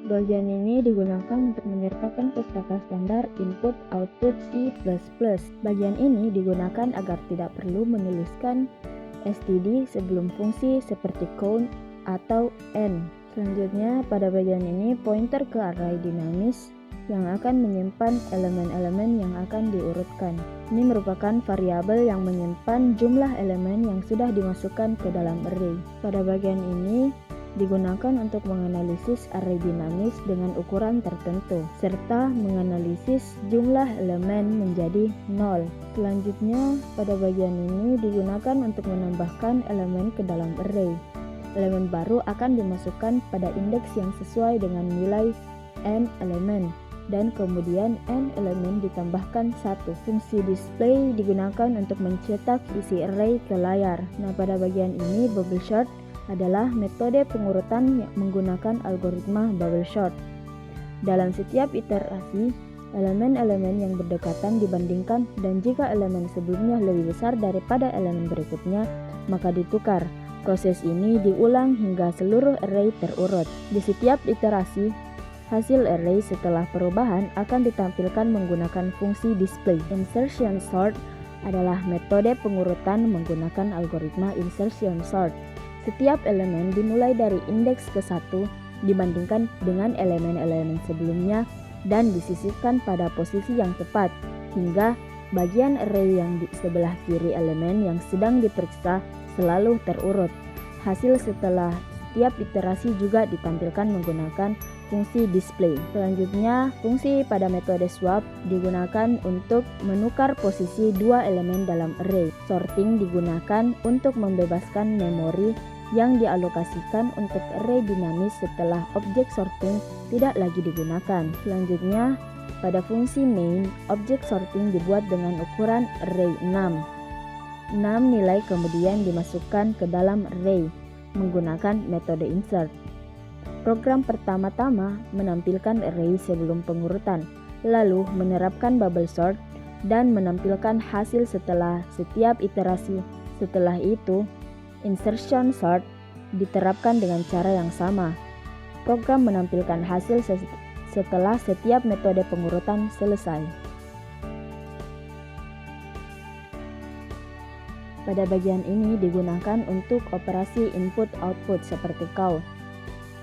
Bagian ini digunakan untuk menyertakan pustaka standar input-output C++. Bagian ini digunakan agar tidak perlu menuliskan std sebelum fungsi seperti count atau n. Selanjutnya, pada bagian ini pointer ke array dinamis yang akan menyimpan elemen-elemen yang akan diurutkan. Ini merupakan variabel yang menyimpan jumlah elemen yang sudah dimasukkan ke dalam array. Pada bagian ini digunakan untuk menganalisis array dinamis dengan ukuran tertentu, serta menganalisis jumlah elemen menjadi 0. Selanjutnya, pada bagian ini digunakan untuk menambahkan elemen ke dalam array. Elemen baru akan dimasukkan pada indeks yang sesuai dengan nilai n elemen, dan kemudian n elemen ditambahkan 1. Fungsi display digunakan untuk mencetak isi array ke layar. Nah, pada bagian ini bubble sort adalah metode pengurutan yang menggunakan algoritma bubble sort. Dalam setiap iterasi, elemen-elemen yang berdekatan dibandingkan, dan jika elemen sebelumnya lebih besar daripada elemen berikutnya, maka ditukar. Proses ini diulang hingga seluruh array terurut. Di setiap iterasi, hasil array setelah perubahan akan ditampilkan menggunakan fungsi display. Insertion sort adalah metode pengurutan menggunakan algoritma insertion sort. Setiap elemen dimulai dari indeks ke-1 dibandingkan dengan elemen-elemen sebelumnya dan disisipkan pada posisi yang tepat hingga bagian array yang di sebelah kiri elemen yang sedang diperiksa selalu terurut. Hasil setelah setiap iterasi juga ditampilkan menggunakan fungsi display. Selanjutnya, fungsi pada metode swap digunakan untuk menukar posisi dua elemen dalam array. Sorting digunakan untuk membebaskan memori yang dialokasikan untuk array dinamis setelah objek sorting tidak lagi digunakan. Selanjutnya, pada fungsi main, objek sorting dibuat dengan ukuran array 6. 6 nilai kemudian dimasukkan ke dalam array menggunakan metode insert. Program pertama-tama menampilkan array sebelum pengurutan, lalu menerapkan bubble sort dan menampilkan hasil setelah setiap iterasi. Setelah itu, insertion sort diterapkan dengan cara yang sama. Program menampilkan hasil setelah setiap metode pengurutan selesai. Pada bagian ini digunakan untuk operasi input-output seperti count.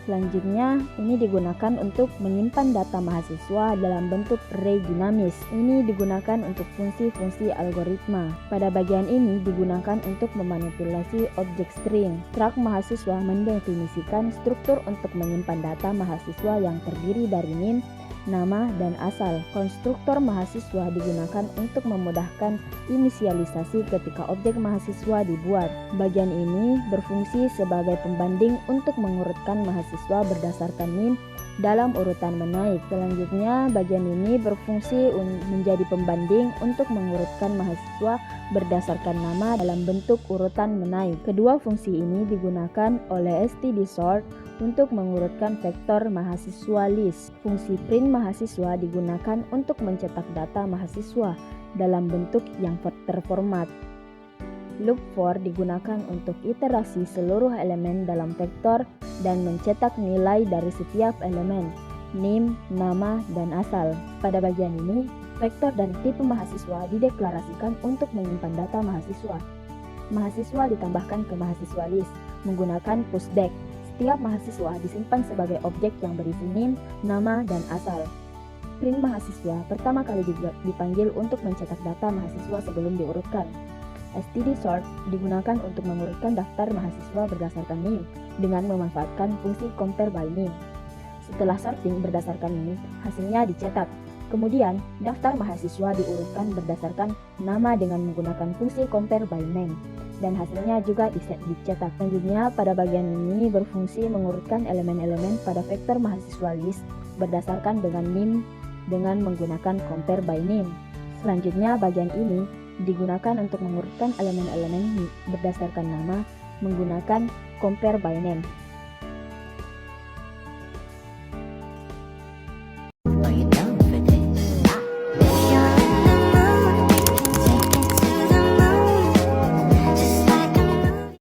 Selanjutnya, ini digunakan untuk menyimpan data mahasiswa dalam bentuk array dinamis. Ini digunakan untuk fungsi-fungsi algoritma. Pada bagian ini digunakan untuk memanipulasi objek string. Struct mahasiswa mendefinisikan struktur untuk menyimpan data mahasiswa yang terdiri dari NIM, nama, dan asal. Konstruktor mahasiswa digunakan untuk memudahkan inisialisasi ketika objek mahasiswa dibuat. Bagian ini berfungsi sebagai pembanding untuk mengurutkan mahasiswa berdasarkan NIM dalam urutan menaik. Selanjutnya, bagian ini berfungsi menjadi pembanding untuk mengurutkan mahasiswa berdasarkan nama dalam bentuk urutan menaik. Kedua fungsi ini digunakan oleh stdsort untuk mengurutkan vektor mahasiswa list. Fungsi print mahasiswa digunakan untuk mencetak data mahasiswa dalam bentuk yang terformat. Loop for digunakan untuk iterasi seluruh elemen dalam vektor dan mencetak nilai dari setiap elemen, NIM, nama, dan asal. Pada bagian ini, vektor dan tipe mahasiswa dideklarasikan untuk menyimpan data mahasiswa. Mahasiswa ditambahkan ke mahasiswa list menggunakan pushback. Setiap mahasiswa disimpan sebagai objek yang berisi NIM, nama, dan asal. Print mahasiswa pertama kali dipanggil untuk mencetak data mahasiswa sebelum diurutkan. stdsort digunakan untuk mengurutkan daftar mahasiswa berdasarkan NIM dengan memanfaatkan fungsi compare by NIM. Setelah sorting berdasarkan NIM, hasilnya dicetak. Kemudian, daftar mahasiswa diurutkan berdasarkan nama dengan menggunakan fungsi compare by name, dan hasilnya juga dicetak. Selanjutnya, pada bagian ini berfungsi mengurutkan elemen-elemen pada vektor mahasiswa list berdasarkan dengan NIM dengan menggunakan compare by name. Selanjutnya, bagian ini digunakan untuk mengurutkan elemen-elemen berdasarkan nama menggunakan compare by name. Lay it down.